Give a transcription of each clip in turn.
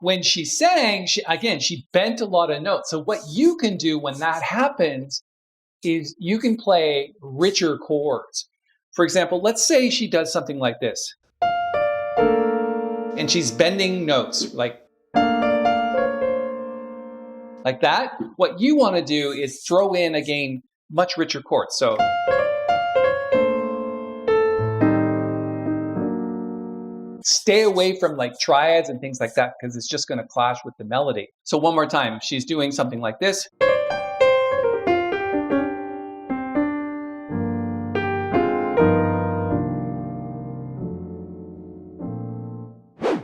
when she sang, she bent a lot of notes. So what you can do when that happens is you can play richer chords. For example, let's say she does something like this. And she's bending notes like that. What you want to do is throw in, again, much richer chords. So stay away from like triads and things like that because it's just going to clash with the melody. So one more time, she's doing something like this.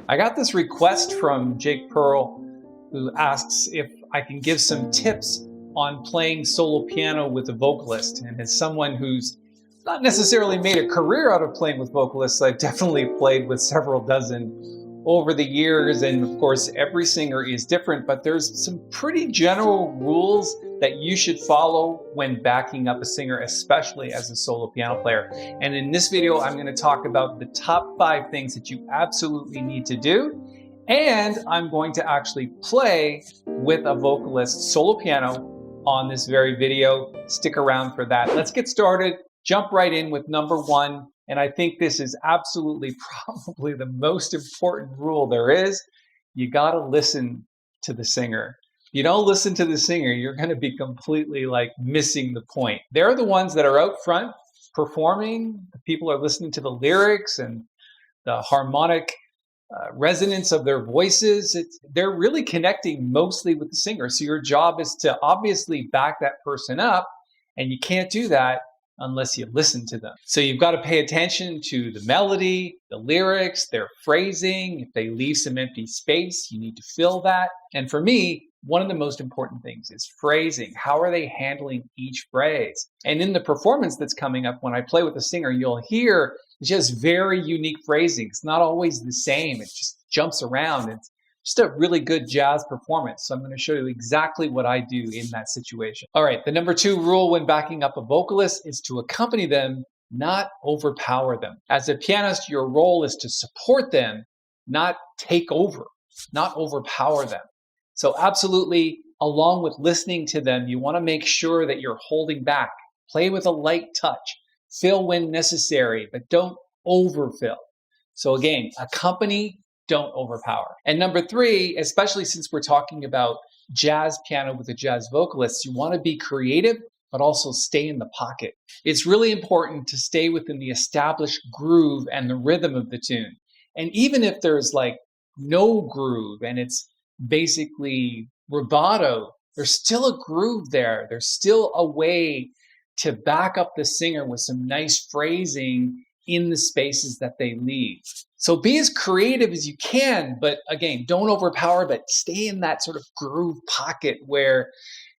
I got this request from Jake Pearl, who asks if I can give some tips on playing solo piano with a vocalist. And as someone who's not necessarily made a career out of playing with vocalists, I've definitely played with several dozen over the years. And of course, every singer is different, but there's some pretty general rules that you should follow when backing up a singer, especially as a solo piano player. And in this video, I'm going to talk about the top 5 things that you absolutely need to do. And I'm going to actually play with a vocalist solo piano on this very video. Stick around for that. Let's get started. Jump right in with number 1. And I think this is absolutely probably the most important rule there is. You got to listen to the singer. If you don't listen to the singer, you're going to be completely like missing the point. They're the ones that are out front performing. The people are listening to the lyrics and the harmonic resonance of their voices. They're really connecting mostly with the singer. So your job is to obviously back that person up, and you can't do that unless you listen to them. So you've got to pay attention to the melody, the lyrics, their phrasing. If they leave some empty space, you need to fill that. And for me, one of the most important things is phrasing. How are they handling each phrase? And in the performance that's coming up, when I play with a singer, you'll hear just very unique phrasing. It's not always the same. It just jumps around. It's just a really good jazz performance. So I'm going to show you exactly what I do in that situation. All right, the number 2 rule when backing up a vocalist is to accompany them, not overpower them. As a pianist, your role is to support them, not take over, not overpower them. So absolutely, along with listening to them, you want to make sure that you're holding back. Play with a light touch. Fill when necessary, but don't overfill. So again, accompany, don't overpower. And number 3, especially since we're talking about jazz piano with a jazz vocalist, you want to be creative, but also stay in the pocket. It's really important to stay within the established groove and the rhythm of the tune. And even if there's like no groove and it's basically rubato, there's still a groove there. There's still a way to back up the singer with some nice phrasing in the spaces that they leave. So be as creative as you can, but again, don't overpower, but stay in that sort of groove pocket where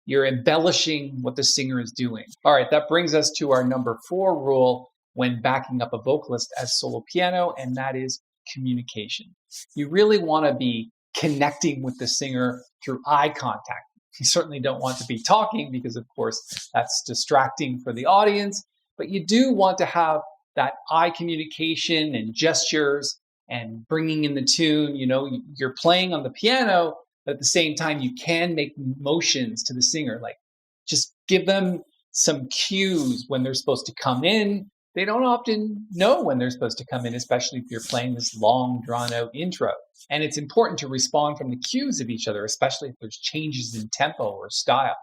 you're embellishing what the singer is doing. All right, that brings us to our number 4 rule when backing up a vocalist as solo piano, and that is communication. You really want to be connecting with the singer through eye contact. You certainly don't want to be talking because, of course, that's distracting for the audience, but you do want to have that eye communication and gestures and bringing in the tune. You know, you're playing on the piano, but at the same time, you can make motions to the singer, like just give them some cues when they're supposed to come in. They don't often know when they're supposed to come in, especially if you're playing this long, drawn-out intro. And it's important to respond from the cues of each other, especially if there's changes in tempo or style.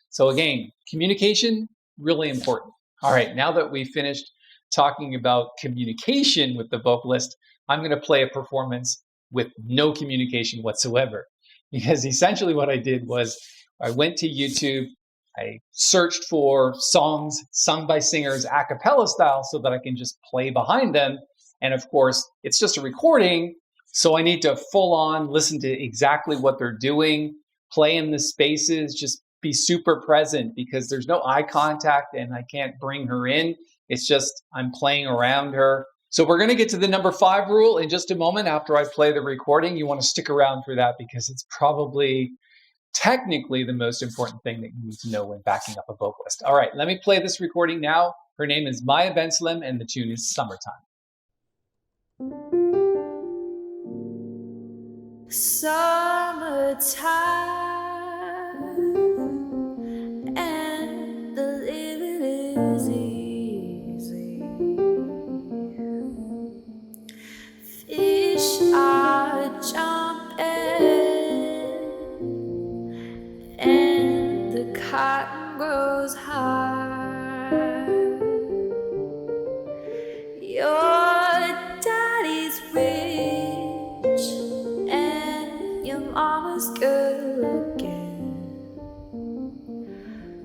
So again, communication, really important. All right, now that we've finished talking about communication with the vocalist, I'm going to play a performance with no communication whatsoever. Because essentially what I did was I went to YouTube, I searched for songs sung by singers a cappella style so that I can just play behind them. And of course, it's just a recording, so I need to full on listen to exactly what they're doing, play in the spaces, just be super present because there's no eye contact and I can't bring her in. It's just I'm playing around her. So we're going to get to the number 5 rule in just a moment after I play the recording. You want to stick around for that because it's probably technically the most important thing that you need to know when backing up a vocalist. All right, let me play this recording now. Her name is Maya Bensalem and the tune is Summertime. Summertime and the living is easy. Fish are jumping and the cotton grows high. Your daddy's rich and your mama's good looking.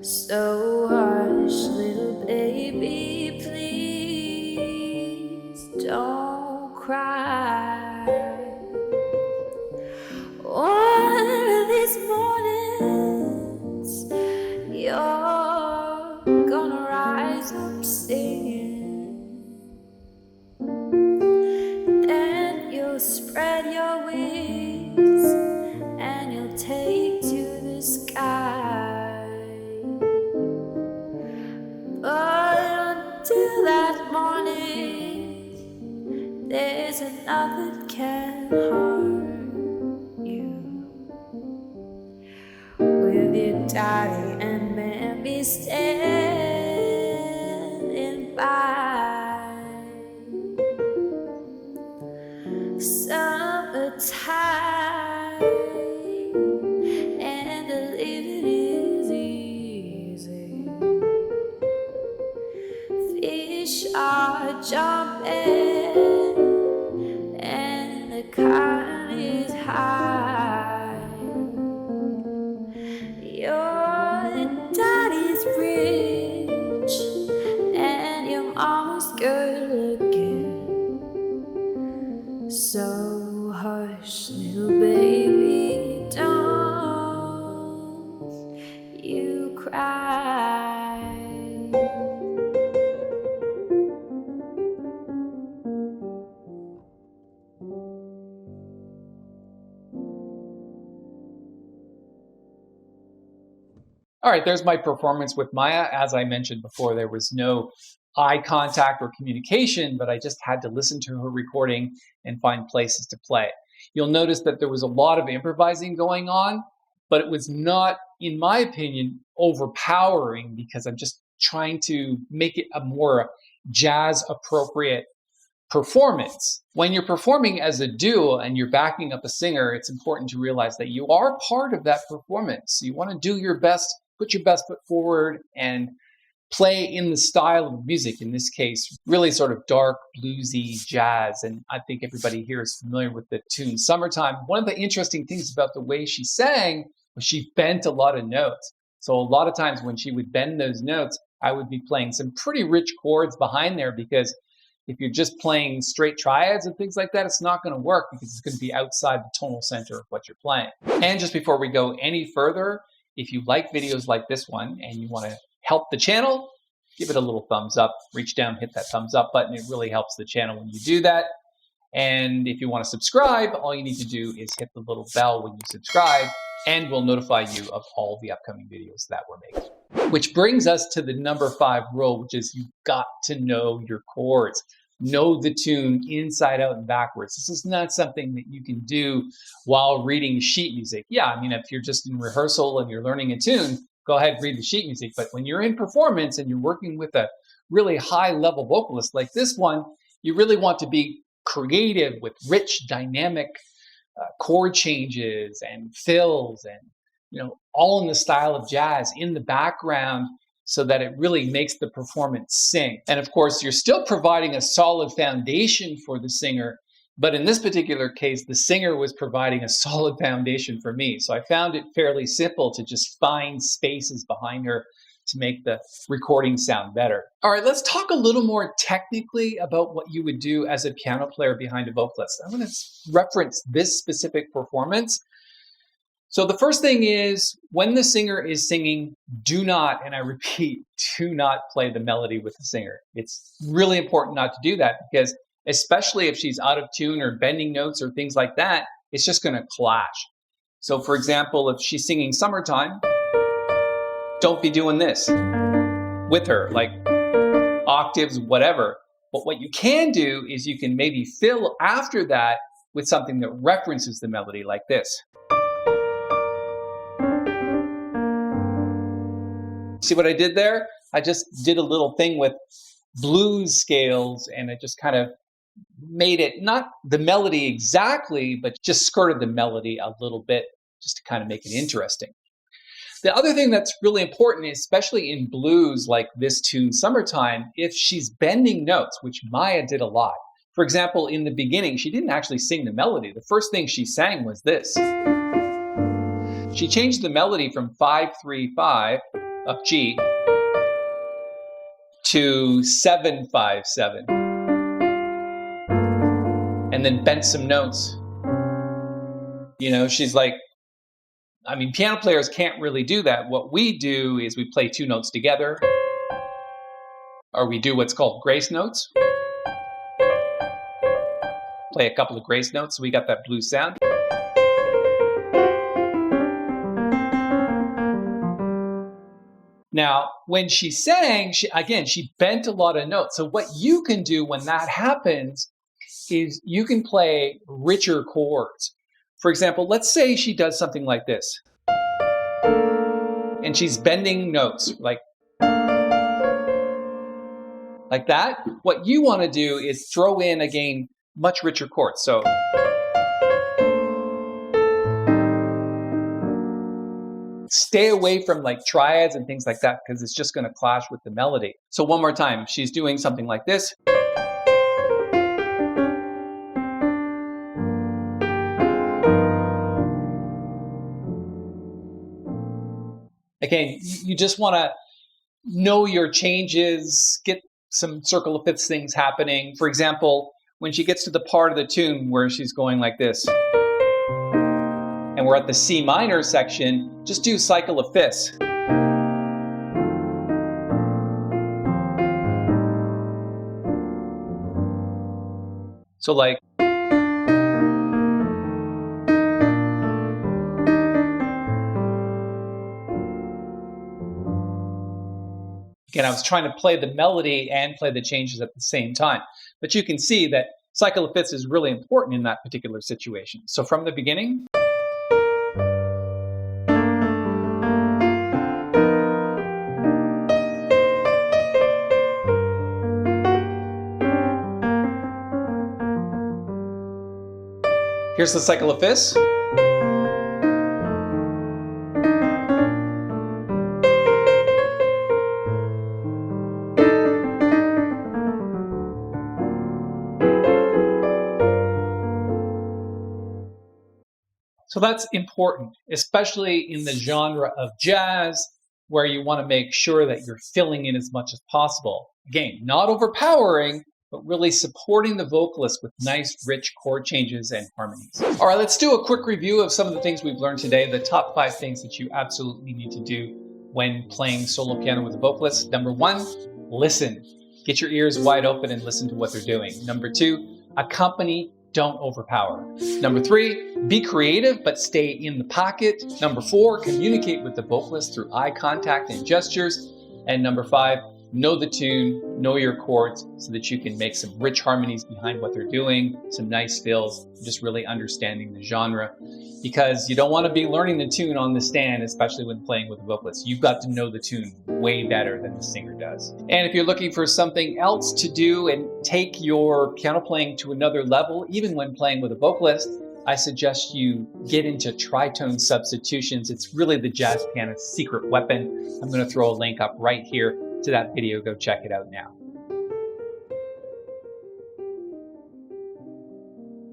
So hush, little baby, please don't cry. One of these mornings you're gonna rise up singing. Then you'll spread your wings and you'll take to the sky. But until that morning, there's enough that can harm you. With your daddy and mammy standing by. Summertime and the living is easy. Fish are jumping and the cotton is high. Your daddy's rich and your mama's good looking. So hush, little baby, don't you cry. All right, there's my performance with Maya. As I mentioned before, there was no eye contact or communication, but I just had to listen to her recording and find places to play. You'll notice that there was a lot of improvising going on, but it was not, in my opinion, overpowering because I'm just trying to make it a more jazz appropriate performance. When you're performing as a duo and you're backing up a singer, it's important to realize that you are part of that performance. You want to do your best, put your best foot forward, and play in the style of music, in this case, really sort of dark, bluesy jazz. And I think everybody here is familiar with the tune Summertime. One of the interesting things about the way she sang was she bent a lot of notes. So a lot of times when she would bend those notes, I would be playing some pretty rich chords behind there, because if you're just playing straight triads and things like that, it's not going to work because it's going to be outside the tonal center of what you're playing. And just before we go any further, if you like videos like this one and you want to help the channel, give it a little thumbs up. Reach down, hit that thumbs up button. It really helps the channel when you do that. And if you want to subscribe, all you need to do is hit the little bell when you subscribe, and we'll notify you of all the upcoming videos that we're making. Which brings us to the number 5 rule, which is you've got to know your chords. Know the tune inside out and backwards. This is not something that you can do while reading sheet music. Yeah, I mean, if you're just in rehearsal and you're learning a tune, go ahead and read the sheet music. But when you're in performance and you're working with a really high level vocalist like this one, you really want to be creative with rich, dynamic chord changes and fills and, all in the style of jazz in the background, so that it really makes the performance sing. And of course, you're still providing a solid foundation for the singer, but in this particular case, the singer was providing a solid foundation for me. So I found it fairly simple to just find spaces behind her to make the recording sound better. All right, let's talk a little more technically about what you would do as a piano player behind a vocalist. I'm going to reference this specific performance. So the first thing is, when the singer is singing, do not, and I repeat, do not play the melody with the singer. It's really important not to do that, because especially if she's out of tune or bending notes or things like that, it's just going to clash. So for example, if she's singing Summertime, don't be doing this with her, like octaves, whatever. But what you can do is you can maybe fill after that with something that references the melody like this. See what I did there? I just did a little thing with blues scales, and it just kind of made it not the melody exactly, but just skirted the melody a little bit just to kind of make it interesting. The other thing that's really important, especially in blues like this tune, Summertime, if she's bending notes, which Maya did a lot. For example, in the beginning, she didn't actually sing the melody. The first thing she sang was this. She changed the melody from 5-3-5 of G to 7-5-7, and then bent some notes. You know, she's like, I mean, piano players can't really do that. What we do is we play two notes together, or we do what's called grace notes. Play a couple of grace notes so we got that blues sound. Now, when she sang, she bent a lot of notes. So what you can do when that happens is you can play richer chords. For example, let's say she does something like this. And she's bending notes like that. What you want to do is throw in, again, much richer chords. So stay away from like triads and things like that because it's just going to clash with the melody. So one more time, she's doing something like this. Again, you just want to know your changes, get some circle of fifths things happening. For example, when she gets to the part of the tune where she's going like this, and we're at the C minor section, just do cycle of fifths. So like, again, I was trying to play the melody and play the changes at the same time. But you can see that cycle of fifths is really important in that particular situation. So from the beginning. Here's the cycle of fifths. So that's important, especially in the genre of jazz, where you want to make sure that you're filling in as much as possible. Again, not overpowering, but really supporting the vocalist with nice, rich chord changes and harmonies. All right, let's do a quick review of some of the things we've learned today, the top 5 things that you absolutely need to do when playing solo piano with a vocalist. Number 1, listen. Get your ears wide open and listen to what they're doing. Number 2, accompany. Don't overpower. Number 3, be creative, but stay in the pocket. Number 4, communicate with the vocalist through eye contact and gestures. And number 5, know the tune, know your chords so that you can make some rich harmonies behind what they're doing, some nice fills, just really understanding the genre. Because you don't want to be learning the tune on the stand, especially when playing with a vocalist. You've got to know the tune way better than the singer does. And if you're looking for something else to do and take your piano playing to another level, even when playing with a vocalist, I suggest you get into tritone substitutions. It's really the jazz pianist's secret weapon. I'm going to throw a link up right here to that video. Go check it out now.